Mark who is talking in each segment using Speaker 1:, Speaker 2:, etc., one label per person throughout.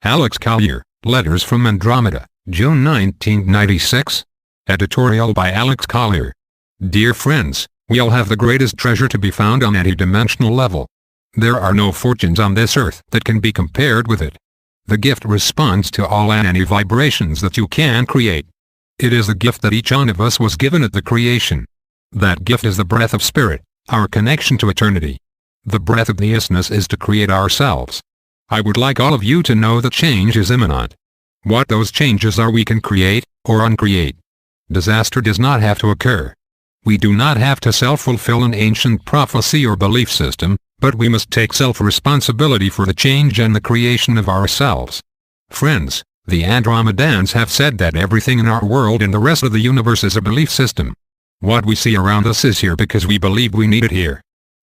Speaker 1: Alex Collier, Letters from Andromeda, June 1996. Editorial by Alex Collier. Dear friends, we all have the greatest treasure to be found on any dimensional level. There are no fortunes on this earth that can be compared with it. The gift responds to all and any vibrations that you can create. It is the gift that each one of us was given at the creation. That gift is the breath of spirit, our connection to eternity. The breath of the isness is to create ourselves. I would like all of you to know that change is imminent. What those changes are we can create, or uncreate. Disaster does not have to occur. We do not have to self-fulfill an ancient prophecy or belief system, but we must take self-responsibility for the change and the creation of ourselves. Friends, the Andromedans have said that everything in our world and the rest of the universe is a belief system. What we see around us is here because we believe we need it here.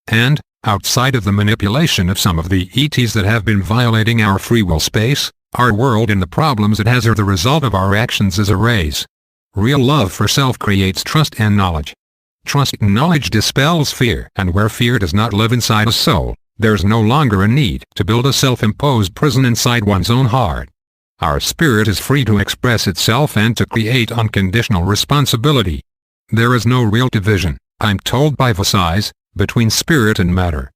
Speaker 1: And, outside of the manipulation of some of the ETs that have been violating our free will space, our world and the problems it has are the result of our actions as a race. Real love for self creates trust and knowledge. Trust and knowledge dispels fear, and where fear does not live inside a soul, there's no longer a need to build a self-imposed prison inside one's own heart. Our spirit is free to express itself and to create unconditional responsibility. There is no real division, I'm told by Vasais, between spirit and matter.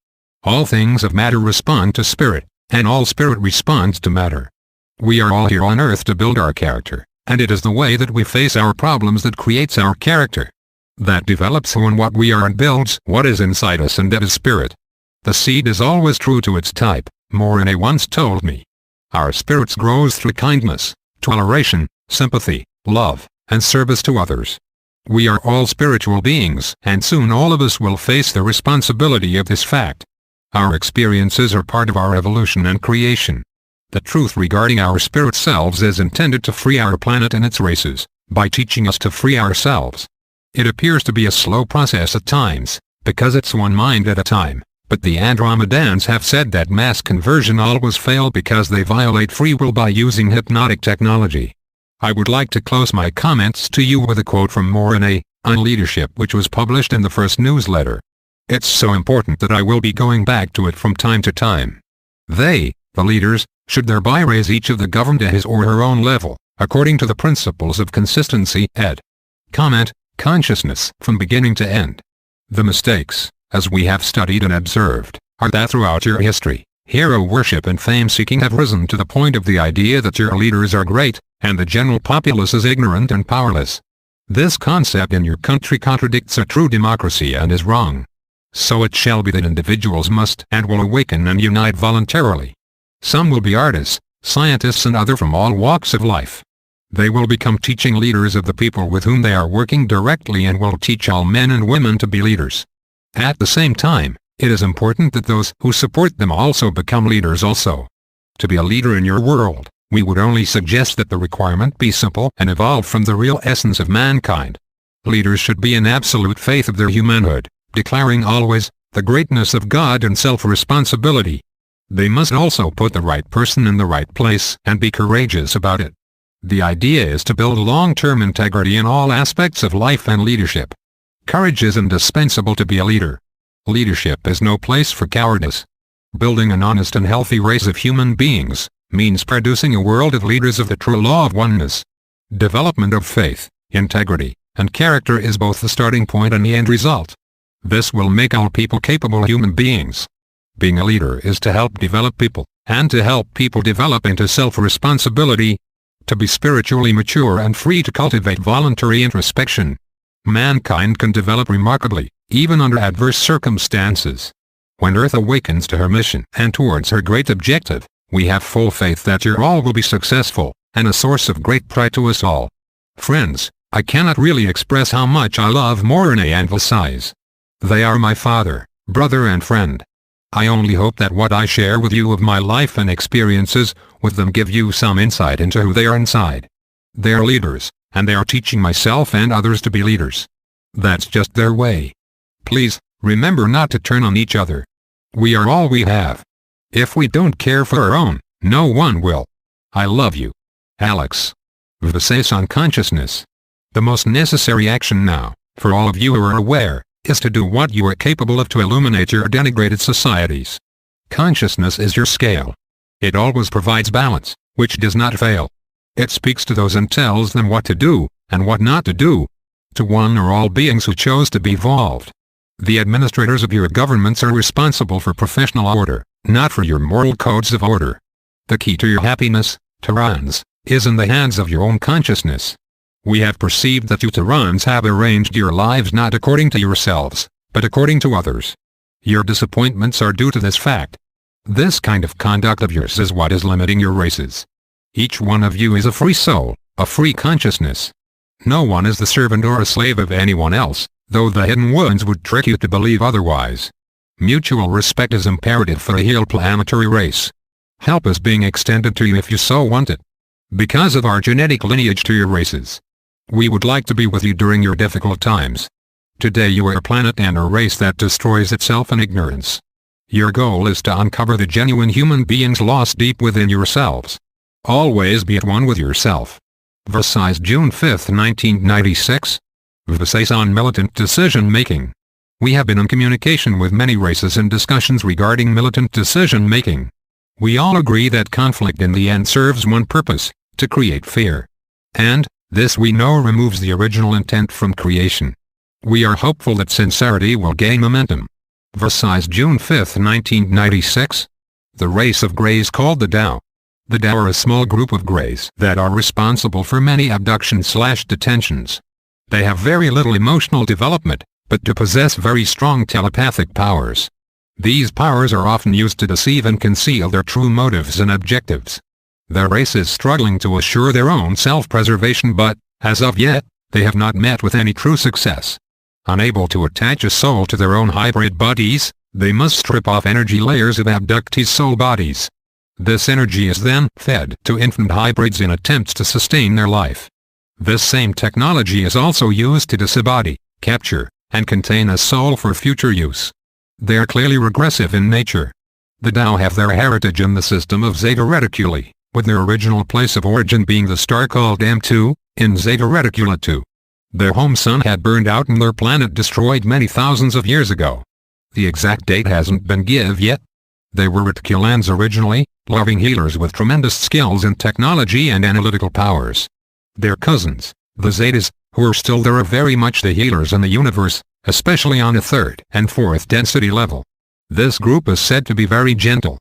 Speaker 1: All things of matter respond to spirit, and all spirit responds to matter. We are all here on earth to build our character, and it is the way that we face our problems that creates our character. That develops who and what we are and builds what is inside us, and that is spirit. The seed is always true to its type, Morine once told me. Our spirits grows through kindness, toleration, sympathy, love, and service to others. We are all spiritual beings, and soon all of us will face the responsibility of this fact. Our experiences are part of our evolution and creation. The truth regarding our spirit selves is intended to free our planet and its races, by teaching us to free ourselves. It appears to be a slow process at times, because it's one mind at a time, but the Andromedans have said that mass conversion always fails because they violate free will by using hypnotic technology. I would like to close my comments to you with a quote from Morine, on leadership, which was published in the first newsletter. It's so important that I will be going back to it from time to time. They, the leaders, should thereby raise each of the governed to his or her own level, according to the principles of consistency, ed. Comment, consciousness, from beginning to end. The mistakes, as we have studied and observed, are that throughout your history, hero worship and fame-seeking have risen to the point of the idea that your leaders are great, and the general populace is ignorant and powerless. This concept in your country contradicts a true democracy and is wrong. So it shall be that individuals must and will awaken and unite voluntarily. Some will be artists, scientists and other from all walks of life. They will become teaching leaders of the people with whom they are working directly and will teach all men and women to be leaders. At the same time, it is important that those who support them also become leaders also. To be a leader in your world, we would only suggest that the requirement be simple and evolve from the real essence of mankind. Leaders should be in absolute faith of their humanhood, declaring always the greatness of God and self-responsibility. They must also put the right person in the right place and be courageous about it. The idea is to build long-term integrity in all aspects of life and leadership. Courage is indispensable to be a leader. Leadership is no place for cowardice. Building an honest and healthy race of human beings means producing a world of leaders of the true law of oneness. Development of faith, integrity, and character is both the starting point and the end result. This will make all people capable human beings. Being a leader is to help develop people, and to help people develop into self-responsibility. To be spiritually mature and free to cultivate voluntary introspection. Mankind can develop remarkably, even under adverse circumstances. When Earth awakens to her mission and towards her great objective, we have full faith that your all will be successful, and a source of great pride to us all. Friends, I cannot really express how much I love Morine and Vasais. They are my father, brother and friend. I only hope that what I share with you of my life and experiences with them give you some insight into who they are inside. They are leaders, and they are teaching myself and others to be leaders. That's just their way. Please, remember not to turn on each other. We are all we have. If we don't care for our own, no one will. I love you. Alex. Vasais on consciousness. The most necessary action now, for all of you who are aware, is to do what you are capable of to illuminate your denigrated societies. Consciousness is your scale. It always provides balance, which does not fail. It speaks to those and tells them what to do, and what not to do. To one or all beings who chose to be evolved. The administrators of your governments are responsible for professional order, not for your moral codes of order. The key to your happiness, Terrans, is in the hands of your own consciousness. We have perceived that you Terrans have arranged your lives not according to yourselves, but according to others. Your disappointments are due to this fact. This kind of conduct of yours is what is limiting your races. Each one of you is a free soul, a free consciousness. No one is the servant or a slave of anyone else, though the hidden ones would trick you to believe otherwise. Mutual respect is imperative for a healed planetary race. Help is being extended to you if you so want it. Because of our genetic lineage to your races. We would like to be with you during your difficult times. Today you are a planet and a race that destroys itself in ignorance. Your goal is to uncover the genuine human beings lost deep within yourselves. Always be at one with yourself. Versailles, June 5, 1996. Versailles on militant decision-making. We have been in communication with many races in discussions regarding militant decision-making. We all agree that conflict in the end serves one purpose, to create fear. And, this we know removes the original intent from creation. We are hopeful that sincerity will gain momentum. Versailles, June 5, 1996. The race of Greys called the Tao. The Tao are a small group of Greys that are responsible for many abductions/detentions. They have very little emotional development, but do possess very strong telepathic powers. These powers are often used to deceive and conceal their true motives and objectives. Their race is struggling to assure their own self-preservation but, as of yet, they have not met with any true success. Unable to attach a soul to their own hybrid bodies, they must strip off energy layers of abductees' soul bodies. This energy is then fed to infant hybrids in attempts to sustain their life. This same technology is also used to disembody, capture, and contain a soul for future use. They are clearly regressive in nature. The Tao have their heritage in the system of Zeta Reticuli, with their original place of origin being the star called M2, in Zeta Reticuli 2. Their home sun had burned out and their planet destroyed many thousands of years ago. The exact date hasn't been given yet. They were Reticulans originally, loving healers with tremendous skills in technology and analytical powers. Their cousins, the Zetas, who are still there, are very much the healers in the universe, especially on the 3rd and 4th density level. This group is said to be very gentle.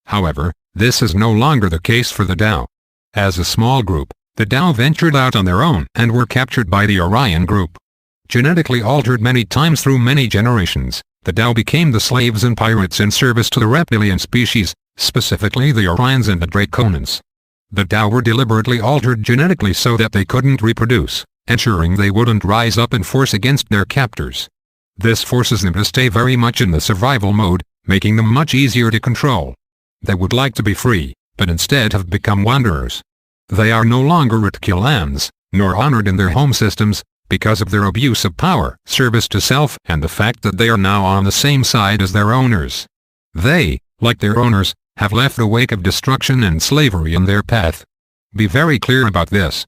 Speaker 1: However, this is no longer the case for the Tao. As a small group, the Tao ventured out on their own and were captured by the Orion group. Genetically altered many times through many generations, the Tao became the slaves and pirates in service to the reptilian species, specifically the Orions and the Draconans. The Tao were deliberately altered genetically so that they couldn't reproduce, ensuring they wouldn't rise up in force against their captors. This forces them to stay very much in the survival mode, making them much easier to control. They would like to be free, but instead have become wanderers. They are no longer Reticulans, nor honored in their home systems, because of their abuse of power, service to self, and the fact that they are now on the same side as their owners. They, like their owners, have left a wake of destruction and slavery in their path. Be very clear about this.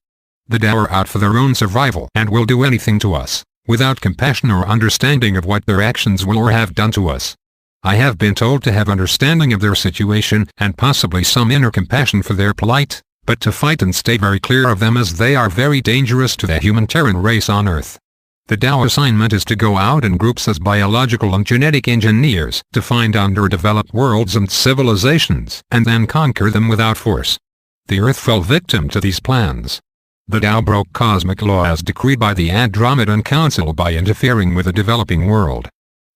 Speaker 1: The Tao are out for their own survival and will do anything to us, without compassion or understanding of what their actions will or have done to us. I have been told to have understanding of their situation and possibly some inner compassion for their plight, but to fight and stay very clear of them as they are very dangerous to the human Terran race on Earth. The Tao assignment is to go out in groups as biological and genetic engineers to find underdeveloped worlds and civilizations and then conquer them without force. The Earth fell victim to these plans. The Tao broke cosmic law as decreed by the Andromedan Council by interfering with the developing world.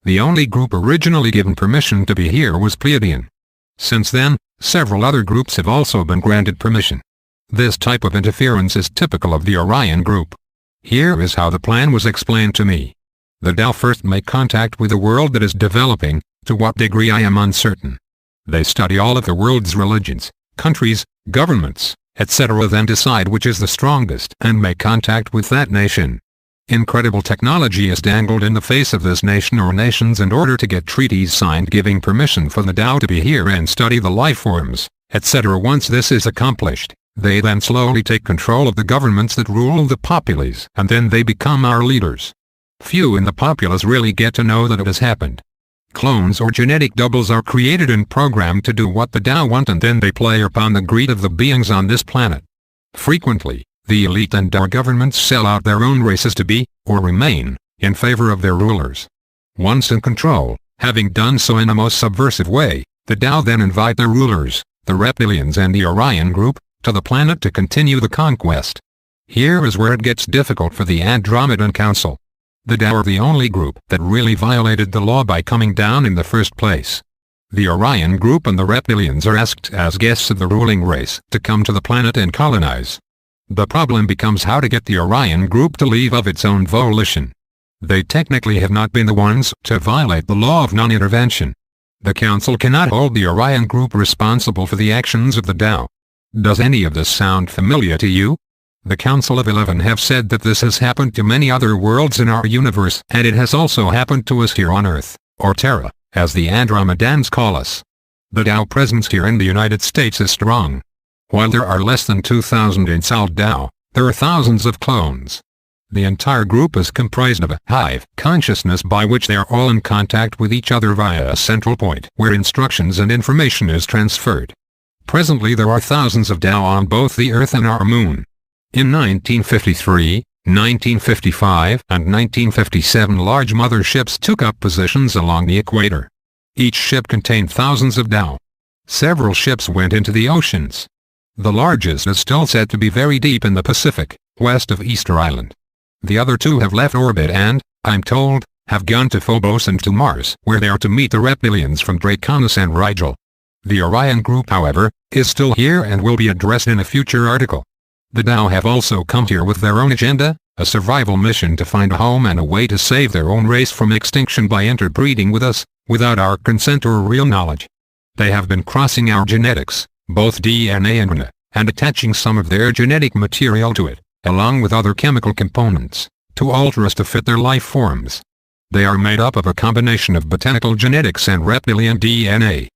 Speaker 1: The only group originally given permission to be here was Pleiadian. Since then, several other groups have also been granted permission. This type of interference is typical of the Orion group. Here is how the plan was explained to me. The Tao first make contact with the world that is developing, to what degree I am uncertain. They study all of the world's religions, countries, governments, etc., then decide which is the strongest and make contact with that nation. Incredible technology is dangled in the face of this nation or nations in order to get treaties signed giving permission for the Tao to be here and study the life forms, etc. Once this is accomplished, they then slowly take control of the governments that rule the populace and then they become our leaders. Few in the populace really get to know that it has happened. Clones or genetic doubles are created and programmed to do what the Tao want, and then they play upon the greed of the beings on this planet. Frequently, the elite and our governments sell out their own races to be, or remain, in favor of their rulers. Once in control, having done so in a most subversive way, the Tao then invite their rulers, the reptilians and the Orion group, to the planet to continue the conquest. Here is where it gets difficult for the Andromedan Council. The Tao are the only group that really violated the law by coming down in the first place. The Orion group and the reptilians are asked as guests of the ruling race to come to the planet and colonize. The problem becomes how to get the Orion group to leave of its own volition. They technically have not been the ones to violate the law of non-intervention. The Council cannot hold the Orion group responsible for the actions of the Tao. Does any of this sound familiar to you? The Council of 11 have said that this has happened to many other worlds in our universe, and it has also happened to us here on Earth, or Terra, as the Andromedans call us. The Tao presence here in the United States is strong. While there are less than 2,000 in solid Tao, there are thousands of clones. The entire group is comprised of a hive consciousness by which they are all in contact with each other via a central point where instructions and information is transferred. Presently there are thousands of Tao on both the Earth and our Moon. In 1953, 1955 and 1957 large mother ships took up positions along the equator. Each ship contained thousands of Tao. Several ships went into the oceans. The largest is still said to be very deep in the Pacific, west of Easter Island. The other two have left orbit and, I'm told, have gone to Phobos and to Mars, where they are to meet the reptilians from Draconis and Rigel. The Orion group, however, is still here and will be addressed in a future article. The Tao have also come here with their own agenda, a survival mission to find a home and a way to save their own race from extinction by interbreeding with us, without our consent or real knowledge. They have been crossing our genetics, both DNA and RNA, and attaching some of their genetic material to it, along with other chemical components, to alter us to fit their life forms. They are made up of a combination of botanical genetics and reptilian DNA.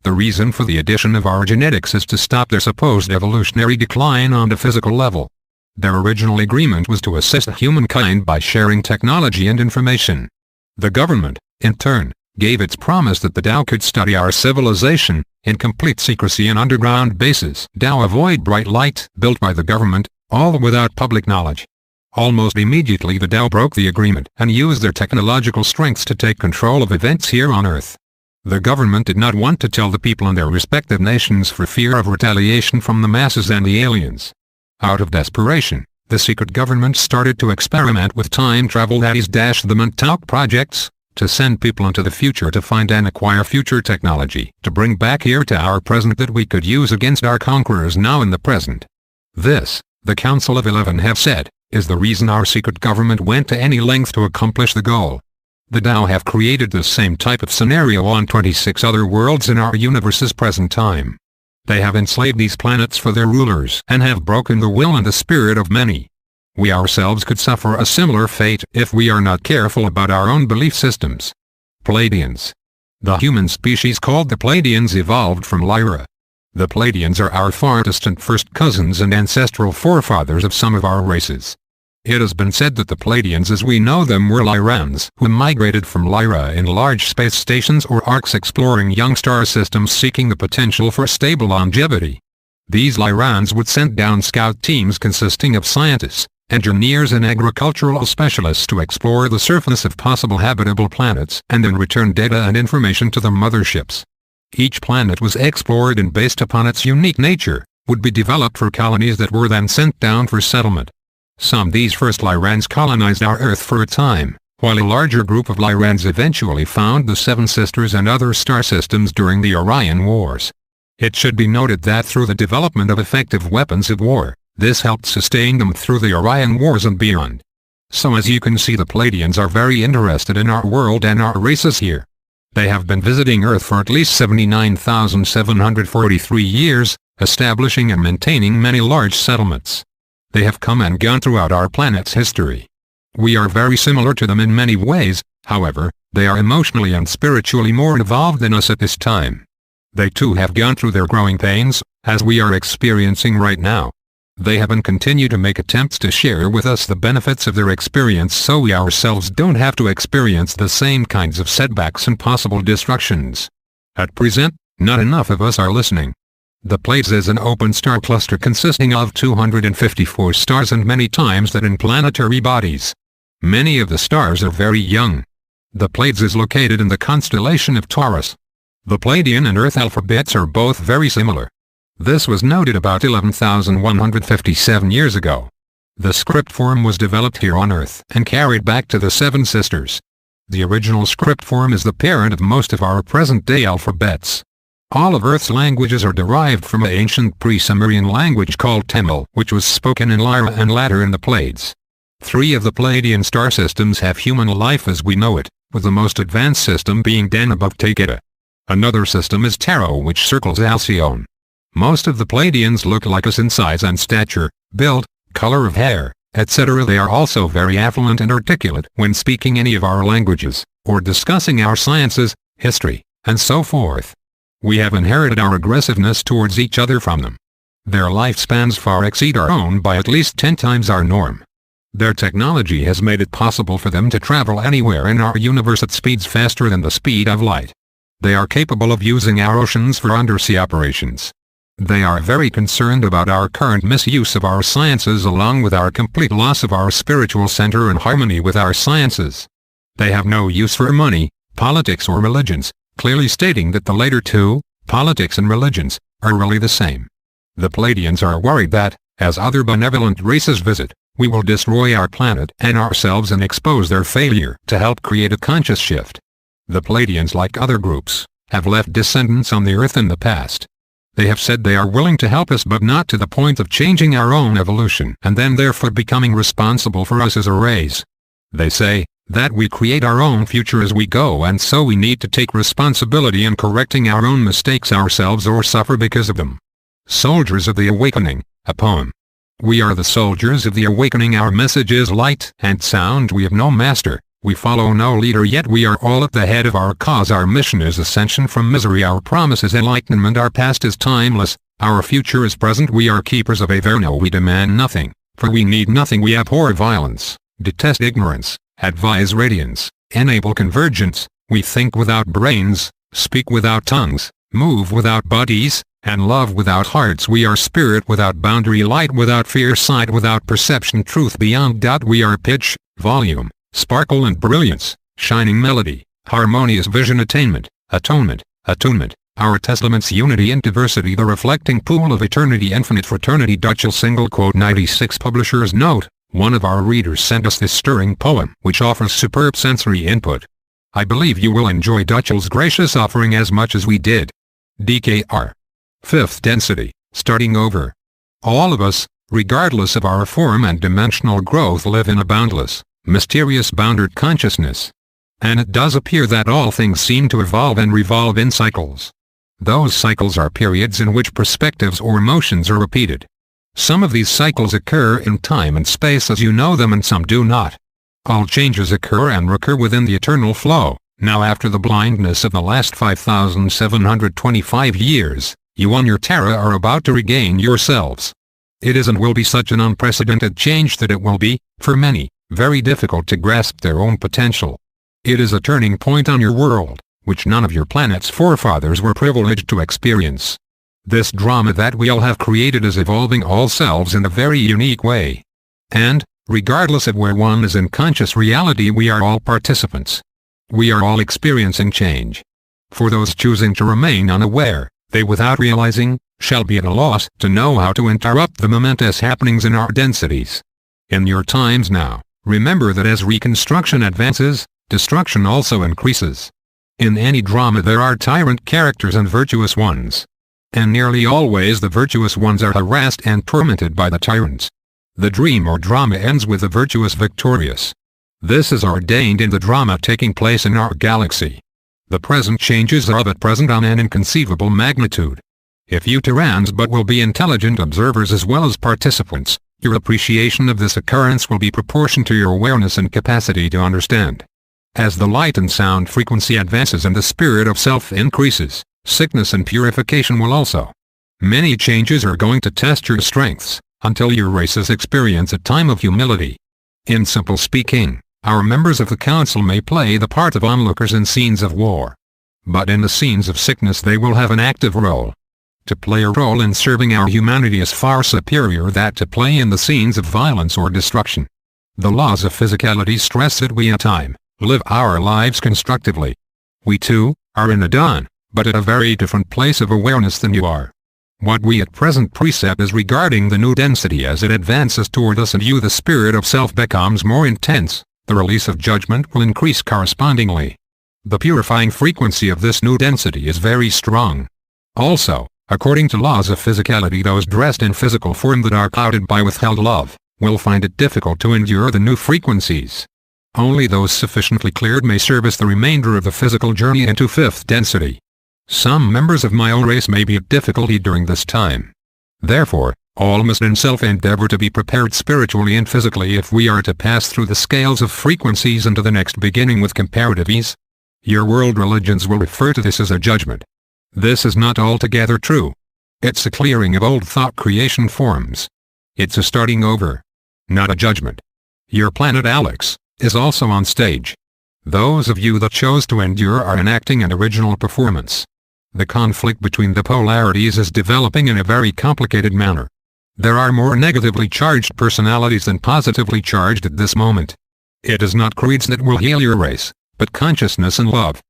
Speaker 1: The reason for the addition of our genetics is to stop their supposed evolutionary decline on the physical level. Their original agreement was to assist humankind by sharing technology and information. The government, in turn, gave its promise that the Tao could study our civilization, in complete secrecy in underground bases. Tao avoid bright light built by the government, all without public knowledge. Almost immediately the Tao broke the agreement and used their technological strengths to take control of events here on Earth. The government did not want to tell the people in their respective nations for fear of retaliation from the masses and the aliens. Out of desperation, the secret government started to experiment with time travel, that is the Montauk projects, to send people into the future to find and acquire future technology to bring back here to our present that we could use against our conquerors now in the present. This, the Council of 11 have said, is the reason our secret government went to any length to accomplish the goal. The Tao have created the same type of scenario on 26 other worlds in our universe's present time. They have enslaved these planets for their rulers and have broken the will and the spirit of many. We ourselves could suffer a similar fate if we are not careful about our own belief systems. Pleiadians. The human species called the Pleiadians evolved from Lyra. The Pleiadians are our far distant first cousins and ancestral forefathers of some of our races. It has been said that the Pleiadians as we know them were Lyrans who migrated from Lyra in large space stations or arcs exploring young star systems seeking the potential for stable longevity. These Lyrans would send down scout teams consisting of scientists, engineers and agricultural specialists to explore the surface of possible habitable planets and then return data and information to the motherships. Each planet was explored and based upon its unique nature, would be developed for colonies that were then sent down for settlement. Some these first Lyrans colonized our Earth for a time, while a larger group of Lyrans eventually found the Seven Sisters and other star systems during the Orion Wars. It should be noted that through the development of effective weapons of war, this helped sustain them through the Orion Wars and beyond. So as you can see, the Pleiadians are very interested in our world and our races here. They have been visiting Earth for at least 79,743 years, establishing and maintaining many large settlements. They have come and gone throughout our planet's history. We are very similar to them in many ways, however, they are emotionally and spiritually more evolved than us at this time. They too have gone through their growing pains, as we are experiencing right now. They have and continue to make attempts to share with us the benefits of their experience so we ourselves don't have to experience the same kinds of setbacks and possible destructions. At present, not enough of us are listening. The Pleiades is an open star cluster consisting of 254 stars and many times that in planetary bodies. Many of the stars are very young. The Pleiades is located in the constellation of Taurus. The Pleiadian and Earth alphabets are both very similar. This was noted about 11,157 years ago. The script form was developed here on Earth and carried back to the Seven Sisters. The original script form is the parent of most of our present-day alphabets. All of Earth's languages are derived from an ancient pre-Sumerian language called Tamil, which was spoken in Lyra and later in the Pleiades. 3 of the Pleiadian star systems have human life as we know it, with the most advanced system being Dan above Takeda. Another system is Taro, which circles Alcyone. Most of the Pleiadians look like us in size and stature, build, color of hair, etc. They are also very affluent and articulate when speaking any of our languages, or discussing our sciences, history, and so forth. We have inherited our aggressiveness towards each other from them. Their lifespans far exceed our own by at least 10 times our norm. Their technology has made it possible for them to travel anywhere in our universe at speeds faster than the speed of light. They are capable of using our oceans for undersea operations. They are very concerned about our current misuse of our sciences along with our complete loss of our spiritual center and harmony with our sciences. They have no use for money, politics or religions, clearly stating that the later two, politics and religions, are really the same. The Pleiadians are worried that, as other benevolent races visit, we will destroy our planet and ourselves and expose their failure to help create a conscious shift. The Pleiadians, like other groups, have left descendants on the Earth in the past. They have said they are willing to help us but not to the point of changing our own evolution and then therefore becoming responsible for us as a race. They say that we create our own future as we go and so we need to take responsibility in correcting our own mistakes ourselves or suffer because of them. Soldiers of the Awakening, a poem. We are the soldiers of the awakening. Our message is light and sound. We have no master. We follow no leader, yet we are all at the head of our cause. Our mission is ascension from misery. Our promise is enlightenment. Our past is timeless. Our future is present. We are keepers of Averno. We demand nothing, for we need nothing. We abhor violence, detest ignorance, advise radiance, enable convergence. We think without brains, speak without tongues, move without bodies, and love without hearts. We are spirit without boundary, light without fear, sight without perception, truth beyond doubt. We are pitch, volume, sparkle and brilliance, shining melody, harmonious vision, attainment, atonement, attunement, our testaments, unity and diversity, the reflecting pool of eternity, infinite fraternity. Dutchel single quote 96. Publisher's note: one of our readers sent us this stirring poem which offers superb sensory input. I believe you will enjoy Dutchel's gracious offering as much as we did. DKR. Fifth density, starting over. All of us, regardless of our form and dimensional growth, live in a boundless, mysterious bounded consciousness. And it does appear that all things seem to evolve and revolve in cycles. Those cycles are periods in which perspectives or motions are repeated. Some of these cycles occur in time and space as you know them, and some do not. All changes occur and recur within the eternal flow. Now, after the blindness of the last 5,725 years, you on your Terra are about to regain yourselves. It is and will be such an unprecedented change that it will be, for many, very difficult to grasp their own potential. It is a turning point on your world, which none of your planet's forefathers were privileged to experience. This drama that we all have created is evolving all selves in a very unique way. And, regardless of where one is in conscious reality, we are all participants. We are all experiencing change. For those choosing to remain unaware, they, without realizing, shall be at a loss to know how to interrupt the momentous happenings in our densities. In your times now, remember that as reconstruction advances, destruction also increases. In any drama there are tyrant characters and virtuous ones. And nearly always the virtuous ones are harassed and tormented by the tyrants. The dream or drama ends with the virtuous victorious. This is ordained in the drama taking place in our galaxy. The present changes are at present on an inconceivable magnitude. If you Terrans but will be intelligent observers as well as participants, your appreciation of this occurrence will be proportioned to your awareness and capacity to understand. As the light and sound frequency advances and the spirit of self increases, sickness and purification will also. Many changes are going to test your strengths, until your races experience a time of humility. In simple speaking, our members of the council may play the part of onlookers in scenes of war. But in the scenes of sickness they will have an active role. To play a role in serving our humanity is far superior that to play in the scenes of violence or destruction. The laws of physicality stress that we at time live our lives constructively. We too are in a dawn, but at a very different place of awareness than you are. What we at present precept is regarding the new density as it advances toward us and you the spirit of self becomes more intense, the release of judgment will increase correspondingly. The purifying frequency of this new density is very strong. Also, according to laws of physicality, those dressed in physical form that are clouded by withheld love will find it difficult to endure the new frequencies. Only those sufficiently cleared may service the remainder of the physical journey into fifth density. Some members of my own race may be at difficulty during this time. Therefore, all must in self endeavor to be prepared spiritually and physically if we are to pass through the scales of frequencies into the next beginning with comparative ease. Your world religions will refer to this as a judgment. This is not altogether true. It's a clearing of old thought creation forms. It's a starting over, not a judgment. Your planet Alex is also on stage. Those of you that chose to endure are enacting an original performance. The conflict between the polarities is developing in a very complicated manner. There are more negatively charged personalities than positively charged at this moment. It is not creeds that will heal your race, but consciousness and love.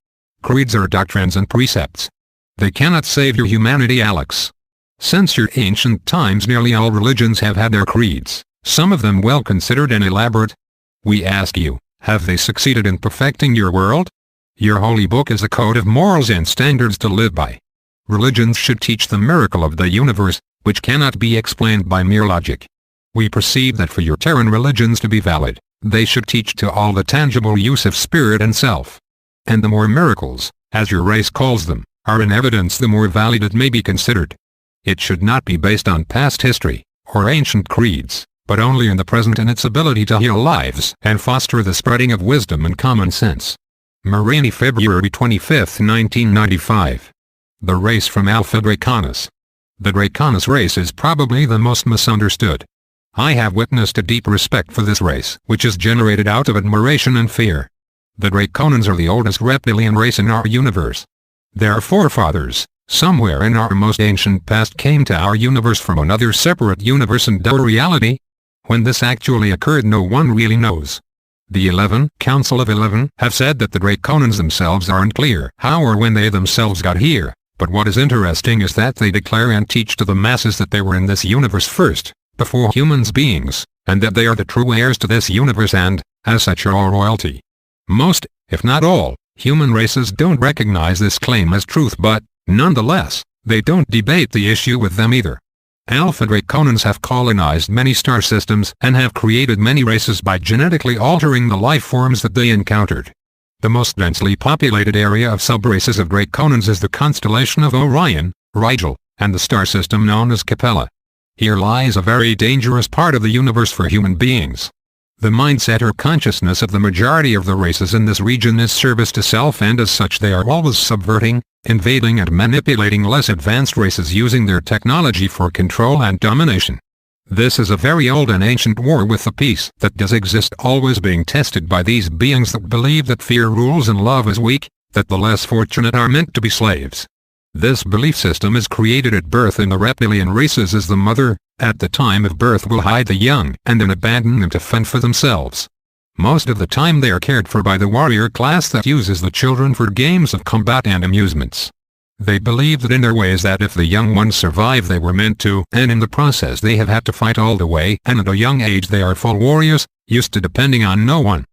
Speaker 1: Creeds are doctrines and precepts. They cannot save your humanity, Alex. Since your ancient times nearly all religions have had their creeds, some of them well considered and elaborate. We ask you, have they succeeded in perfecting your world? Your holy book is a code of morals and standards to live by. Religions should teach the miracle of the universe, which cannot be explained by mere logic. We perceive that for your Terran religions to be valid, they should teach to all the tangible use of spirit and self. And the more miracles, as your race calls them, are in evidence, the more valid it may be considered. It should not be based on past history, or ancient creeds, but only in the present and its ability to heal lives and foster the spreading of wisdom and common sense. Marani, February 25, 1995. The race from Alpha Draconis. The Draconis race is probably the most misunderstood. I have witnessed a deep respect for this race, which is generated out of admiration and fear. The Draconans are the oldest reptilian race in our universe. Their forefathers, somewhere in our most ancient past, came to our universe from another separate universe and our reality. When this actually occurred no one really knows. The 11, Council of 11, have said that the Draconans themselves aren't clear how or when they themselves got here, but what is interesting is that they declare and teach to the masses that they were in this universe first, before humans beings, and that they are the true heirs to this universe and, as such, are all royalty. Most, if not all, human races don't recognize this claim as truth, but, nonetheless, they don't debate the issue with them either. Alpha Draconans have colonized many star systems and have created many races by genetically altering the life forms that they encountered. The most densely populated area of subraces of Draconans is the constellation of Orion, Rigel, and the star system known as Capella. Here lies a very dangerous part of the universe for human beings. The mindset or consciousness of the majority of the races in this region is service to self, and as such they are always subverting, invading and manipulating less advanced races using their technology for control and domination. This is a very old and ancient war with the peace that does exist, always being tested by these beings that believe that fear rules and love is weak, that the less fortunate are meant to be slaves. This belief system is created at birth in the reptilian races, as the mother, at the time of birth, will hide the young and then abandon them to fend for themselves. Most of the time they are cared for by the warrior class that uses the children for games of combat and amusements. They believe that in their ways that if the young ones survive they were meant to, and in the process they have had to fight all the way, and at a young age they are full warriors, used to depending on no one.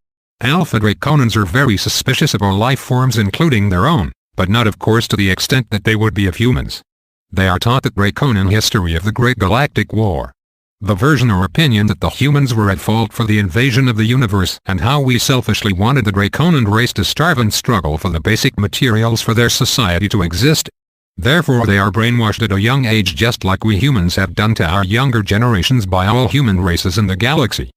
Speaker 1: Alpha Draconans are very suspicious of all life forms including their own, but not of course to the extent that they would be of humans. They are taught the Draconan history of the Great Galactic War. The version or opinion that the humans were at fault for the invasion of the universe and how we selfishly wanted the Draconan race to starve and struggle for the basic materials for their society to exist. Therefore they are brainwashed at a young age, just like we humans have done to our younger generations by all human races in the galaxy.